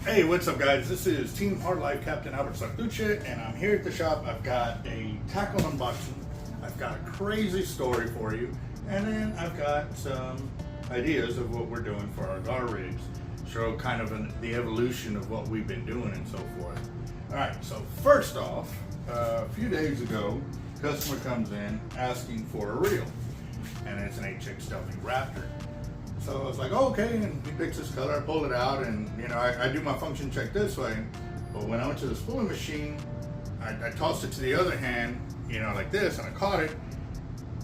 Hey, what's up guys? This is Team Hard Life Captain Alberto Zertuche, and I'm here at the shop. I've got a tackle unboxing, I've got a crazy story for you, and then I've got some ideas of what we're doing for our gar rigs. Show kind of the evolution of what we've been doing and so forth. Alright, so first off, a few days ago, customer comes in asking for a reel, and it's an HXW Raptor. So I was like, oh, okay, and he picks his color, I pull it out, and you know, I do my function check this way. But when I went to the spooling machine, I tossed it to the other hand, you know, like this, and I caught it.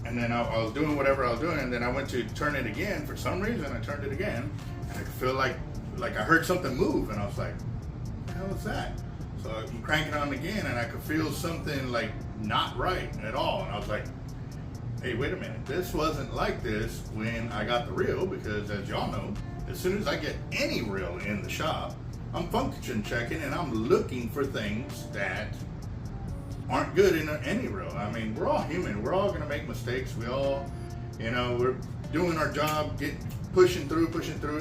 And then I was doing whatever I was doing, and then I went to turn it again. For some reason, I turned it again, and I feel like I heard something move, and I was like, what the hell is that? So I'm cranking on again, and I could feel something like not right at all. And I was like, hey, wait a minute, this wasn't like this when I got the reel, because as y'all know, as soon as I get any reel in the shop, I'm function checking and I'm looking for things that aren't good in any reel. I mean, we're all human, we're all gonna make mistakes. We all, you know, we're doing our job, pushing through,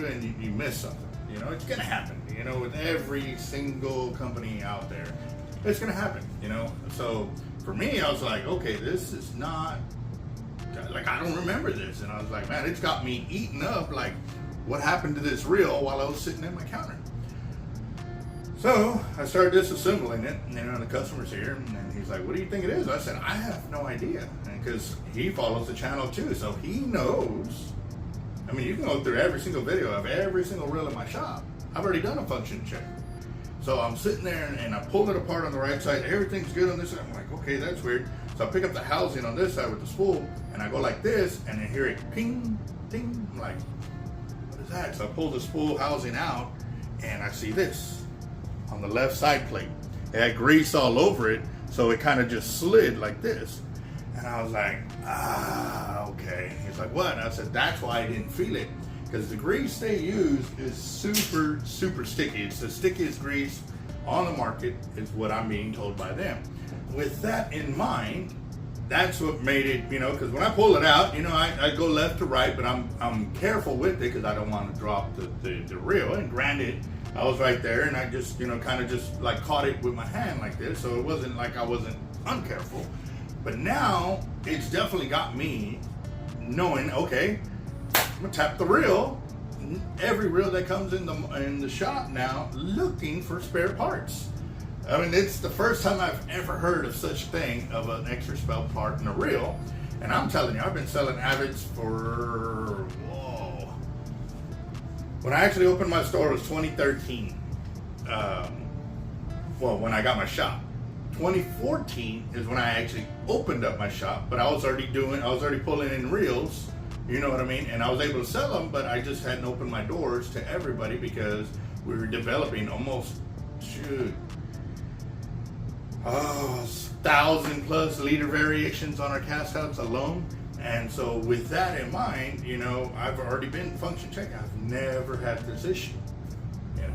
and you miss something. You know, it's gonna happen, you know, with every single company out there. It's gonna happen, you know. So for me, I was like, okay, this is not, like, I don't remember this. And I was like, man, it's got me eating up, like, what happened to this reel while I was sitting at my counter? So I started disassembling it, and the customer's here, and he's like, what do you think it is? I said, I have no idea, because he follows the channel too, so he knows. I mean, you can go through every single video of every single reel in my shop. I've already done a function check. So I'm sitting there, and I pulled it apart on the right side. Everything's good on this side. I'm like, okay, that's weird. So I pick up the housing on this side with the spool, and I go like this, and I hear it ping, ding. I'm like, what is that? So I pull the spool housing out, and I see this on the left side plate. It had grease all over it, so it kind of just slid like this. And I was like, okay. He's like, what? And I said, that's why I didn't feel it, because the grease they use is super, super sticky. It's the stickiest grease on the market, is what I'm being told by them. With that in mind, that's what made it, you know, because when I pull it out, you know, I go left to right, but I'm careful with it because I don't want to drop the reel. And granted, I was right there, and I just, you know, kind of just like caught it with my hand like this, so it wasn't like I wasn't uncareful. But now it's definitely got me knowing, okay, I'm gonna tap the reel. Every reel that comes in the shop now, looking for spare parts. I mean, it's the first time I've ever heard of such a thing, of an extra spell part in a reel. And I'm telling you, I've been selling avets for, whoa. When I actually opened my store, it was 2013. Well, when I got my shop. 2014 is when I actually opened up my shop, but I was already pulling in reels, you know what I mean? And I was able to sell them, but I just hadn't opened my doors to everybody because we were developing almost, 1,000+ liter variations on our cast outs alone. And so with that in mind, you know, I've already been function checking. I've never had this issue. You know,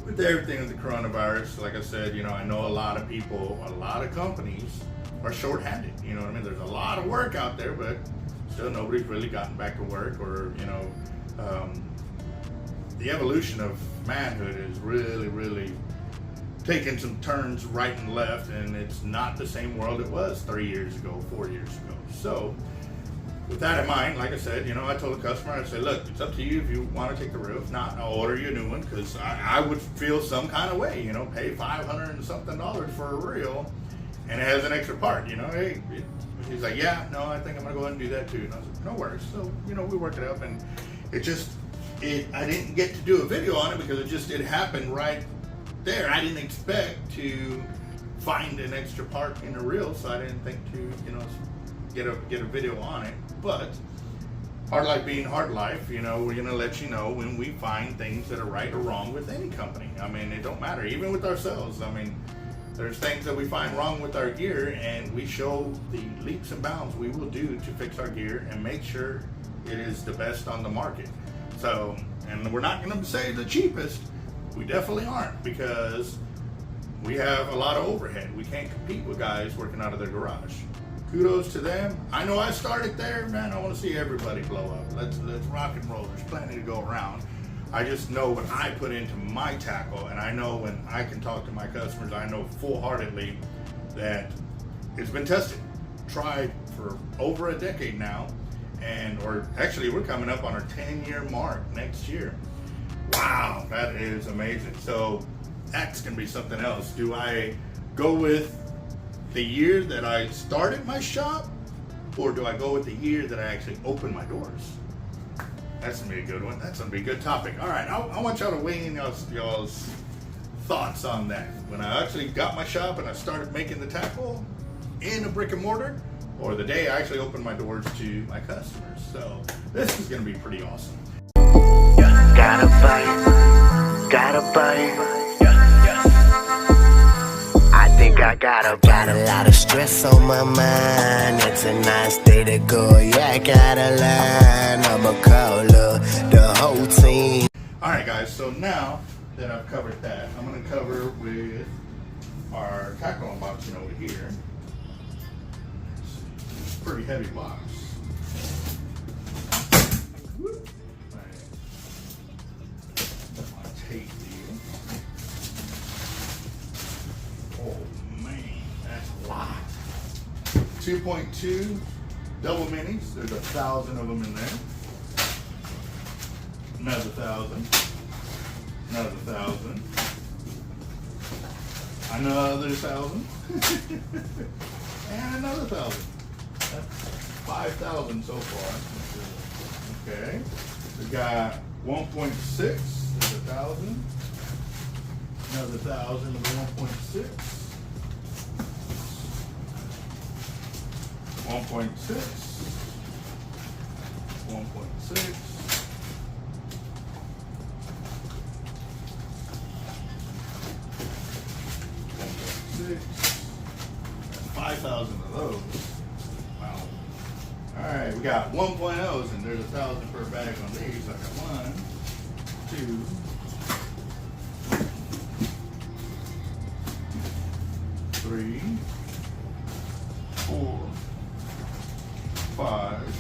with everything with the coronavirus, like I said, you know, I know a lot of people, a lot of companies are short-handed. You know what I mean? There's a lot of work out there, but still nobody's really gotten back to work, or, you know, the evolution of manhood is really, really taking some turns right and left, and it's not the same world it was 3 years ago, 4 years ago. So with that in mind, like I said, you know, I told the customer, I said, look, it's up to you if you want to take the reel. If not, I'll order you a new one, because I would feel some kind of way, you know, pay $500 and something for a reel, and it has an extra part, you know. Hey, he's like, yeah, no, I think I'm gonna go ahead and do that too. And I was like, no worries. So, you know, we worked it up, and I didn't get to do a video on it because it happened right there. I didn't expect to find an extra part in a reel, so I didn't think to, you know, get a video on it. But hard life being hard life, you know, we're gonna let you know when we find things that are right or wrong with any company. I mean, it don't matter, even with ourselves. I mean, there's things that we find wrong with our gear, and we show the leaps and bounds we will do to fix our gear and make sure it is the best on the market. So, and we're not gonna say the cheapest. We definitely aren't, because we have a lot of overhead. We can't compete with guys working out of their garage. Kudos to them. I know I started there, man. I want to see everybody blow up. Let's rock and roll. There's plenty to go around. I just know what I put into my tackle, and I know when I can talk to my customers, I know full-heartedly that it's been tested, tried for over a decade now, or actually we're coming up on our 10-year mark next year. Wow, that is amazing. So that's gonna be something else. Do I go with the year that I started my shop, or do I go with the year that I actually opened my doors? That's gonna be a good one. That's gonna be a good topic. All right, I want y'all to weigh in y'all's thoughts on that. When I actually got my shop and I started making the tackle in a brick and mortar, or the day I actually opened my doors to my customers. So this is gonna be pretty awesome. Gotta bite. I think I got a lot of stress on my mind. It's a nice day to go. Yeah, I gotta line. I'ma call the whole team. All right, guys. So now that I've covered that, I'm gonna cover with our tackle unboxing over here. It's a pretty heavy box. Tape deal. Oh man, that's a lot. 2.2 double minis. There's 1,000 of them in there. Another 1,000. Another 1,000. Another 1,000. And another 1,000. That's 5,000 so far. Okay. We got 1.6. There's 1,000. Another 1,000 of the 1.6. 1.6. 1.6. 5,000 of those. Wow. All right, we got 1.0s, and there's 1,000 per bag on these. I got 1, 2, 3, 4, 5,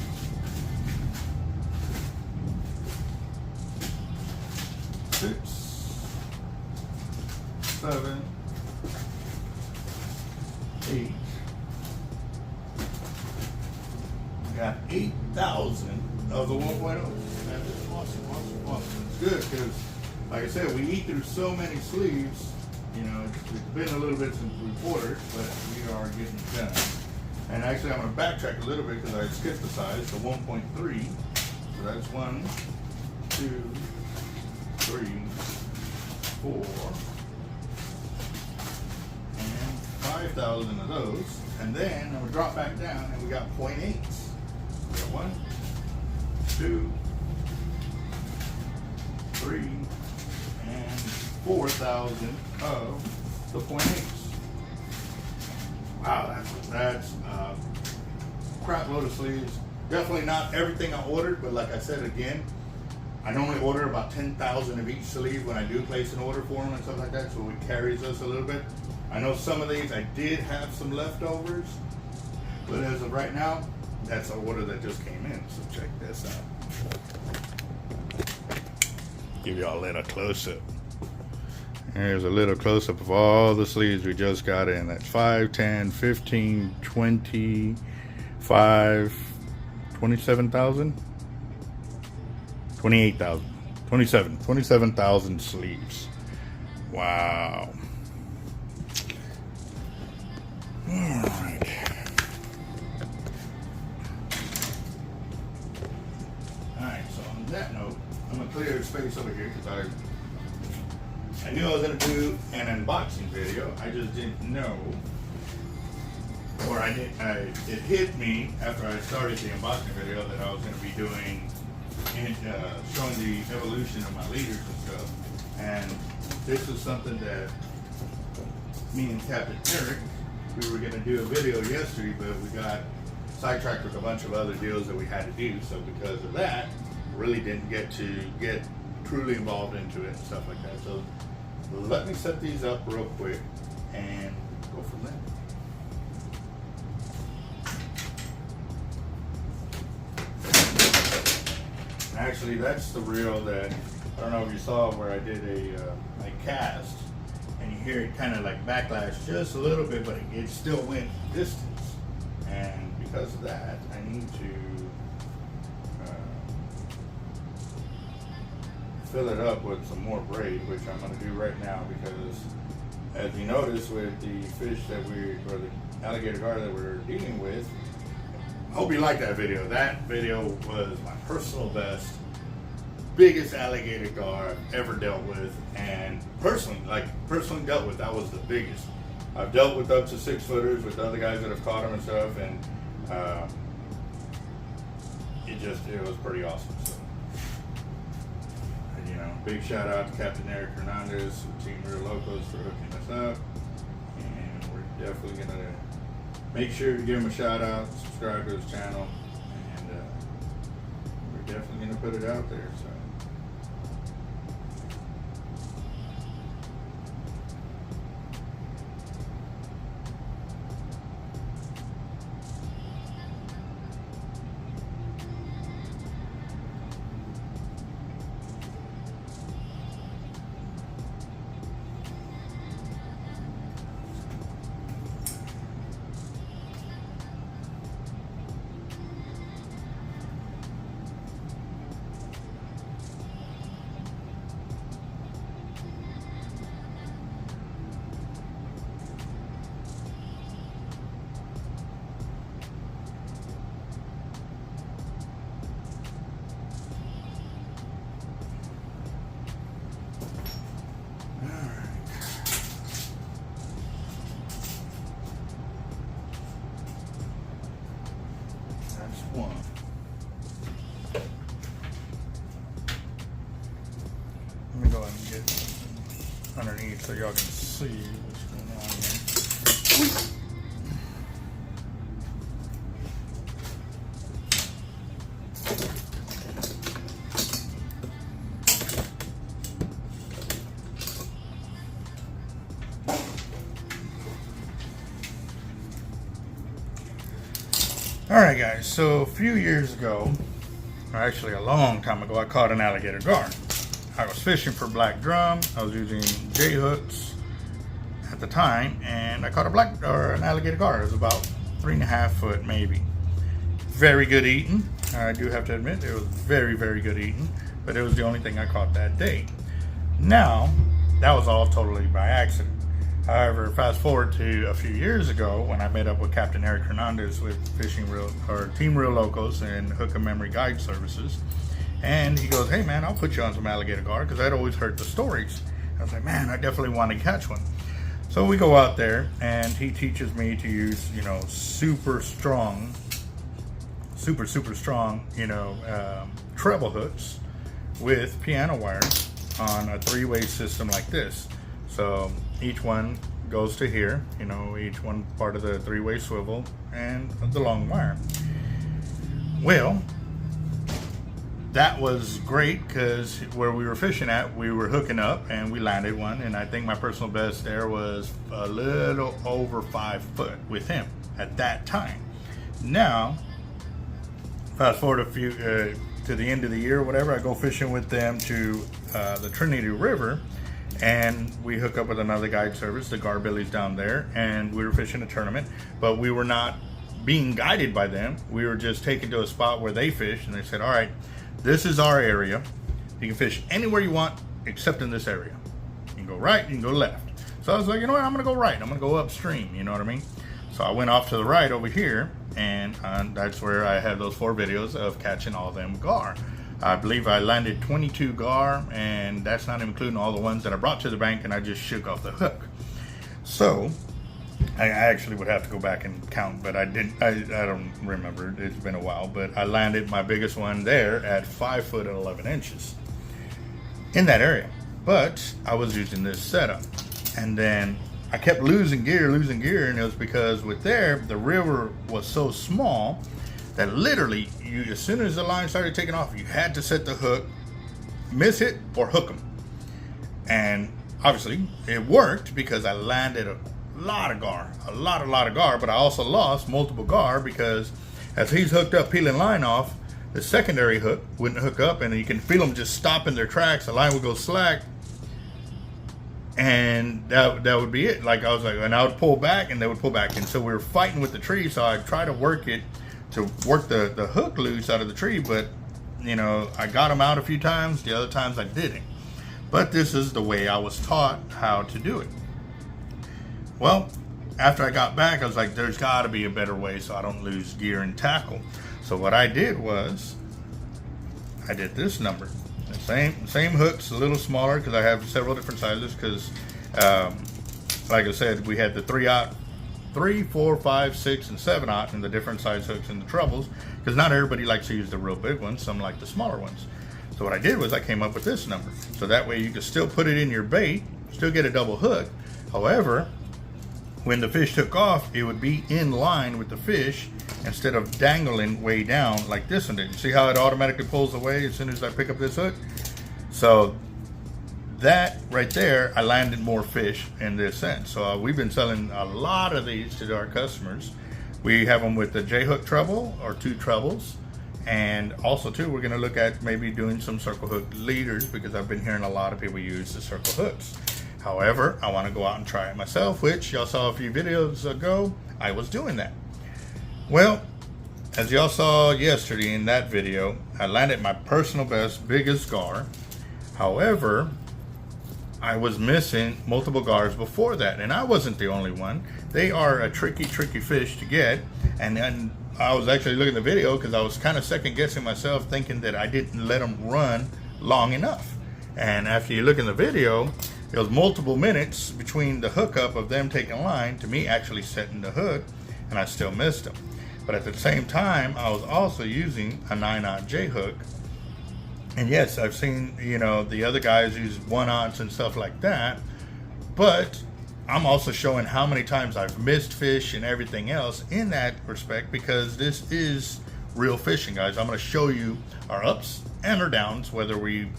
6, 7, 8. We got 8,000 of the 1.0. That's just awesome. It's good because, like I said, we eat through so many sleeves. You know, it's been a little bit since we ordered, but we are getting it done. And actually, I'm going to backtrack a little bit because I skipped the size to 1.3. So that's 1, 2, 3, 4, and 5,000 of those. And then I'm going to drop back down, and we got 0.8s. We got 1, 2, 3, and 4,000 of the 0.8s. Wow, that's a crap load of sleeves. Definitely not everything I ordered, but like I said again, I normally order about 10,000 of each sleeve when I do place an order for them and stuff like that, so it carries us a little bit. I know some of these I did have some leftovers, but as of right now, that's an order that just came in. So check this out. Give y'all a little close-up. Here's a little close-up of all the sleeves we just got in. That's 5, 10, 15, 20, 5, 27,000? 28,000. 27,000 sleeves. Wow. Alright. Alright, so on that note, I'm going to clear the space over here because I knew I was going to do an unboxing video. I just didn't know, or it hit me after I started the unboxing video that I was going to be doing, showing the evolution of my leaders and stuff. And this is something that me and Capt.Eric, we were going to do a video yesterday, but we got sidetracked with a bunch of other deals that we had to do. So because of that, really didn't get to get truly involved into it and stuff like that. So let me set these up real quick and go from there. Actually, that's the reel that I don't know if you saw where I did a cast, and you hear it kind of like backlash just a little bit, but it still went distance. And because of that, I need to fill it up with some more braid, which I'm going to do right now, because as you notice with the fish or the alligator gar that we're dealing with, I hope you like that video. That video was my personal best, biggest alligator gar I've ever dealt with, and personally dealt with, that was the biggest. I've dealt with up to 6 footers with other guys that have caught them and stuff, and it was pretty awesome. So, and, you know, big shout out to Capt.Eric Hernandez, Team Locos, for hooking us up, and we're definitely gonna make sure to give him a shout out, subscribe to his channel, and we're definitely gonna put it out there. So. One. Let me go ahead and get underneath so y'all can see what's going on here. Alright guys, so a few years ago, or actually a long time ago, I caught an alligator gar. I was fishing for black drum. I was using J hooks at the time, and I caught an alligator gar. It was about 3.5 foot maybe. Very good eating. I do have to admit, it was very, very good eating, but it was the only thing I caught that day. Now, that was all totally by accident. However, fast forward to a few years ago when I met up with Capt.Eric Hernandez with Team Real Locos and Hook and Memory Guide Services, and he goes, "Hey man, I'll put you on some alligator gar," because I'd always heard the stories. I was like, man, I definitely want to catch one. So we go out there, and he teaches me to use, you know, super strong, you know, treble hooks with piano wire on a 3-way system like this. So each one goes to here, you know, each one part of the 3-way swivel and the long wire. Well, that was great because where we were fishing at, we were hooking up and we landed one, and I think my personal best there was a little over 5 foot with him at that time. Now, fast forward a few to the end of the year or whatever, I go fishing with them to the Trinity River, and we hook up with another guide service, the Garbillies down there, and we were fishing a tournament, but we were not being guided by them. We were just taken to a spot where they fish, and they said, all right, this is our area. You can fish anywhere you want except in this area. You can go right, you can go left. So I was like, you know what, I'm gonna go right. I'm gonna go upstream, you know what I mean? So I went off to the right over here, and that's where I had those 4 videos of catching all them gar. I believe I landed 22 gar, and that's not including all the ones that I brought to the bank and I just shook off the hook. So I actually would have to go back and count, but I don't remember. It's been a while, but I landed my biggest one there at 5 foot and 11 inches in that area. But I was using this setup, and then I kept losing gear, and it was because with there, the river was so small that literally, as soon as the line started taking off, you had to set the hook, miss it, or hook them. And obviously, it worked because I landed a lot of gar, a lot of gar, but I also lost multiple gar because as he's hooked up peeling line off, the secondary hook wouldn't hook up, and you can feel them just stop in their tracks. The line would go slack, and that would be it. Like I was like, and I would pull back, and they would pull back, and so we were fighting with the tree. So I'd try to work the hook loose out of the tree, but you know, I got them out a few times. The other times I didn't. But this is the way I was taught how to do it. Well, after I got back, I was like, there's got to be a better way so I don't lose gear and tackle. So what I did was, I did this number. The same hooks, a little smaller because I have several different sizes because, like I said, we had the 3, 4, 5, 6, and 7/0 and the different size hooks and the trebles because not everybody likes to use the real big ones. Some like the smaller ones. So what I did was I came up with this number. So that way you can still put it in your bait, still get a double hook. However, when the fish took off, it would be in line with the fish instead of dangling way down like this one did. You see how it automatically pulls away as soon as I pick up this hook? So that right there, I landed more fish in this sense. So we've been selling a lot of these to our customers. We have them with the J hook treble or 2 trebles. And also too, we're gonna look at maybe doing some circle hook leaders because I've been hearing a lot of people use the circle hooks. However, I want to go out and try it myself, which y'all saw a few videos ago. I was doing that. Well, as y'all saw yesterday in that video, I landed my personal best, biggest gar. However, I was missing multiple gars before that, and I wasn't the only one. They are a tricky fish to get, and then I was actually looking at the video because I was kind of second guessing myself, thinking that I didn't let them run long enough. And after you look in the video, there was multiple minutes between the hookup of them taking line to me actually setting the hook, and I still missed them. But at the same time, I was also using a 9/0 J hook. And yes, I've seen, you know, the other guys use 1/0 and stuff like that, but I'm also showing how many times I've missed fish and everything else in that respect because this is real fishing, guys. I'm going to show you our ups and our downs, whether we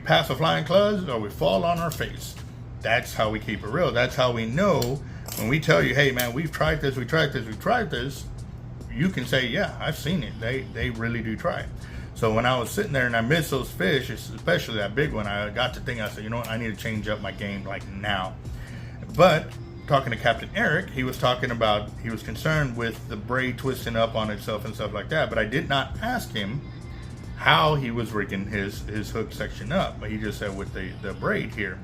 pass a flying club or we fall on our face. That's how we keep it real. That's how we know when we tell you, hey man, we've tried this, we tried this, you can say, yeah, I've seen it. They really do try it. So when I was sitting there and I missed those fish, especially that big one, I got to think, I said, you know what, I need to change up my game like now. But talking to Capt.Eric, he was talking about, he was concerned with the braid twisting up on itself and stuff like that, but I did not ask him how he was rigging his hook section up, but he just said with the braid here.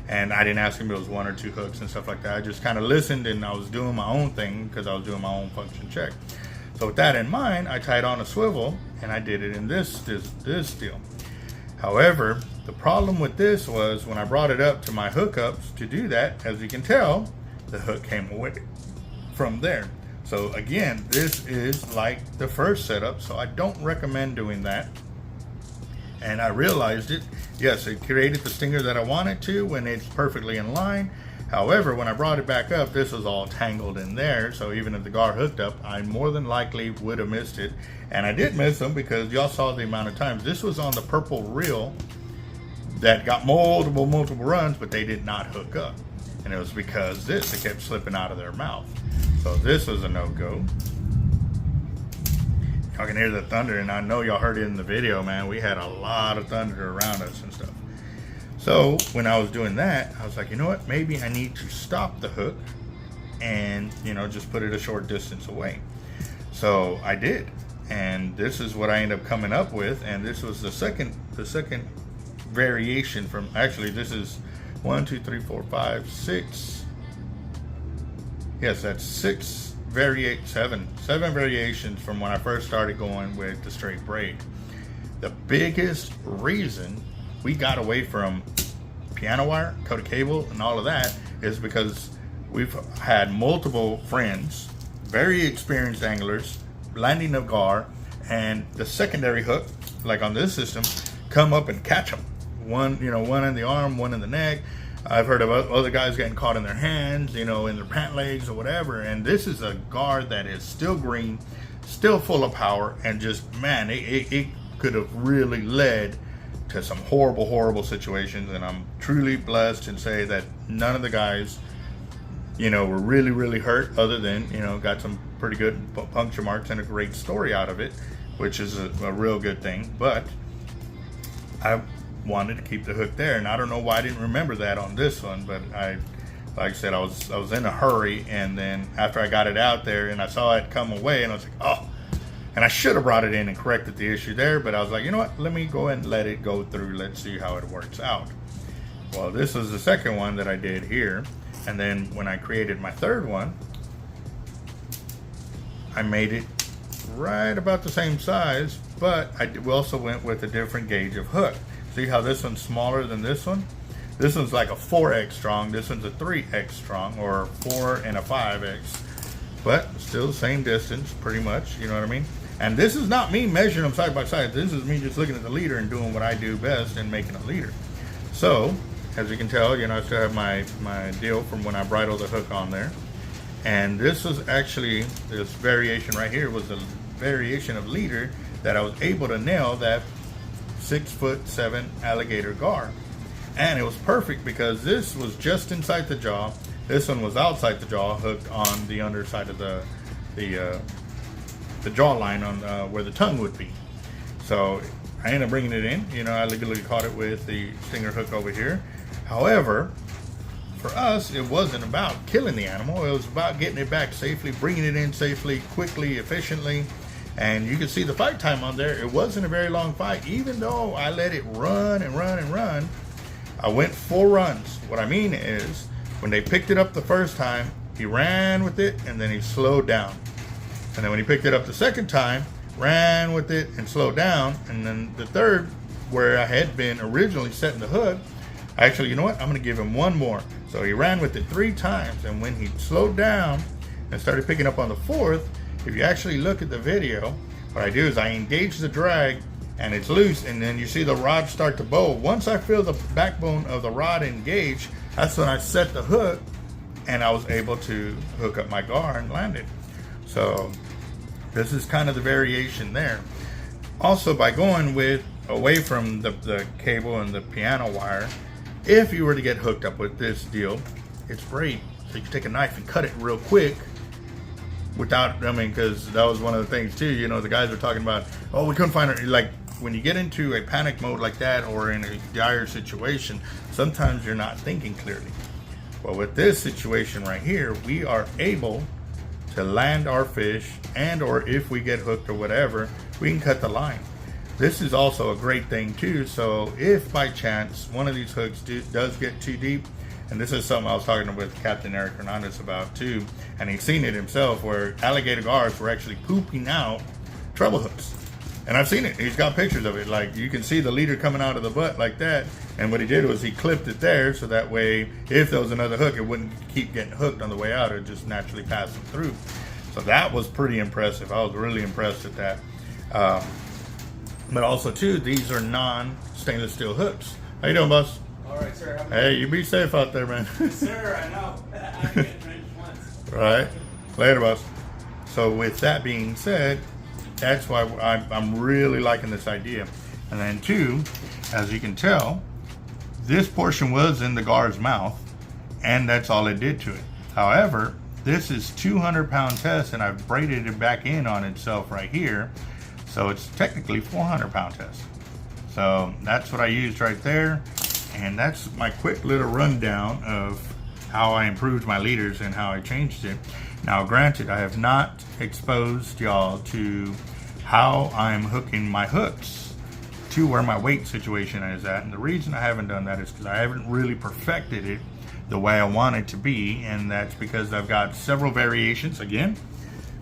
And I didn't ask him if it was 1 or 2 hooks and stuff like that. I just kind of listened and I was doing my own thing because I was doing my own function check. So with that in mind, I tied on a swivel and I did it in this deal. However, the problem with this was when I brought it up to my hookups to do that, as you can tell, the hook came away from there. So again, this is like the first setup, so I don't recommend doing that. And I realized it. Yes, it created the stinger that I wanted to when it's perfectly in line. However, when I brought it back up, this was all tangled in there. So even if the gar hooked up, I more than likely would have missed it. And I did miss them because y'all saw the amount of times. This was on the purple reel that got multiple runs, but they did not hook up. And it was because it kept slipping out of their mouth. So this was a no-go. Y'all can hear the thunder, and I know y'all heard it in the video, man. We had a lot of thunder around us and stuff. So when I was doing that, I was like, you know what? Maybe I need to stop the hook and, you know, just put it a short distance away. So I did. And this is what I ended up coming up with. And this was the second variation from, actually, this is 1, 2, 3, 4, 5, 6. Yes, that's 7 variations from when I first started going with the straight braid. The biggest reason we got away from piano wire, coated cable, and all of that is because we've had multiple friends, very experienced anglers, landing a gar, and the secondary hook, like on this system, come up and catch them. One in the arm, one in the neck. I've heard of other guys getting caught in their hands, you know, in their pant legs or whatever. And this is a gar that is still green, still full of power, and just, man, it could have really led to some horrible situations. And I'm truly blessed and say that none of the guys, you know, were really hurt, other than, you know, got some pretty good puncture marks and a great story out of it. which is a real good thing. But I wanted to keep the hook there, and I don't know why I didn't remember that on this one, but like I said, I was in a hurry, and then after I got it out there and I saw it come away, and I was like, oh, and I should have brought it in and corrected the issue there, but I was like, you know what, let me go and let it go through. Let's see how it works out. Well, this was the second one that I did here, and then when I created my third one, I made it right about the same size, but we also went with a different gauge of hook. See how this one's smaller than this one? This one's like a 4X strong, this one's a 3X strong, or 4 and a 5X, but still the same distance pretty much, you know what I mean? And this is not me measuring them side by side. This is me just looking at the leader and doing what I do best and making a leader. So, as you can tell, you know, I still have my deal from when I bridled the hook on there. And this was actually, this variation right here was a variation of leader that I was able to nail that 6'7" alligator gar. And it was perfect because this was just inside the jaw. This one was outside the jaw, hooked on the underside of the jaw line on where the tongue would be. So I ended up bringing it in. You know, I literally caught it with the stinger hook over here. However, for us, it wasn't about killing the animal. It was about getting it back safely, bringing it in safely, quickly, efficiently. And you can see the fight time on there. It wasn't a very long fight, even though I let it run and run and run. I went 4 runs. What I mean is, when they picked it up the first time, he ran with it and then he slowed down. And then when he picked it up the second time, ran with it and slowed down. And then the third, where I had been originally setting the hook, actually, you know what? I'm gonna give him one more. So he ran with it 3 times. And when he slowed down and started picking up on the 4th, if you actually look at the video, what I do is I engage the drag and it's loose, and then you see the rod start to bow. Once I feel the backbone of the rod engage, that's when I set the hook and I was able to hook up my gar and land it. So this is kind of the variation there. Also, by going away from the cable and the piano wire, if you were to get hooked up with this deal, it's great. So you can take a knife and cut it real quick without, I mean, because that was one of the things too, you know, the guys were talking about, oh, we couldn't find it. Like, when you get into a panic mode like that, or in a dire situation, sometimes you're not thinking clearly. Well, with this situation right here, we are able to land our fish, and or if we get hooked or whatever, we can cut the line. This is also a great thing too. So if by chance one of these hooks does get too deep, and this is something I was talking with Capt.Eric Hernandez about too, and he's seen it himself, where alligator gars were actually pooping out treble hooks. And I've seen it. He's got pictures of it. Like, you can see the leader coming out of the butt like that. And what he did was he clipped it there, so that way, if there was another hook, it wouldn't keep getting hooked on the way out. It would just naturally pass them through. So that was pretty impressive. I was really impressed at that. But also too, these are non-stainless steel hooks. How you doing, boss? All right, sir. Hey, you be safe out there, man. Yes, sir, I know. I get drenched once. Right. Later, boss. So with that being said, that's why I'm really liking this idea. And then two, as you can tell, this portion was in the gar's mouth, and that's all it did to it. However, this is 200-pound test, and I've braided it back in on itself right here. So it's technically 400-pound test. So that's what I used right there. And that's my quick little rundown of how I improved my leaders and how I changed it. Now, granted, I have not exposed y'all to how I'm hooking my hooks to where my weight situation is at. And the reason I haven't done that is because I haven't really perfected it the way I want it to be. And that's because I've got several variations. Again,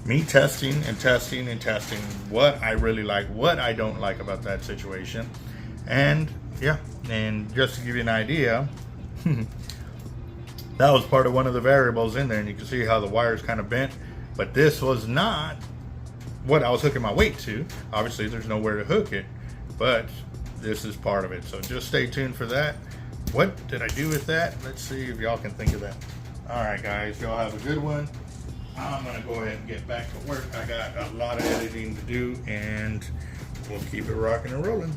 me testing and testing and testing what I really like, what I don't like about that situation. And yeah, and just to give you an idea, that was part of one of the variables in there, and you can see how the wire's kind of bent. But this was not what I was hooking my weight to. Obviously, there's nowhere to hook it, but this is part of it. So just stay tuned for that. What did I do with that? Let's see if y'all can think of that. All right, guys, y'all have a good one. I'm gonna go ahead and get back to work. I got a lot of editing to do, and we'll keep it rocking and rolling.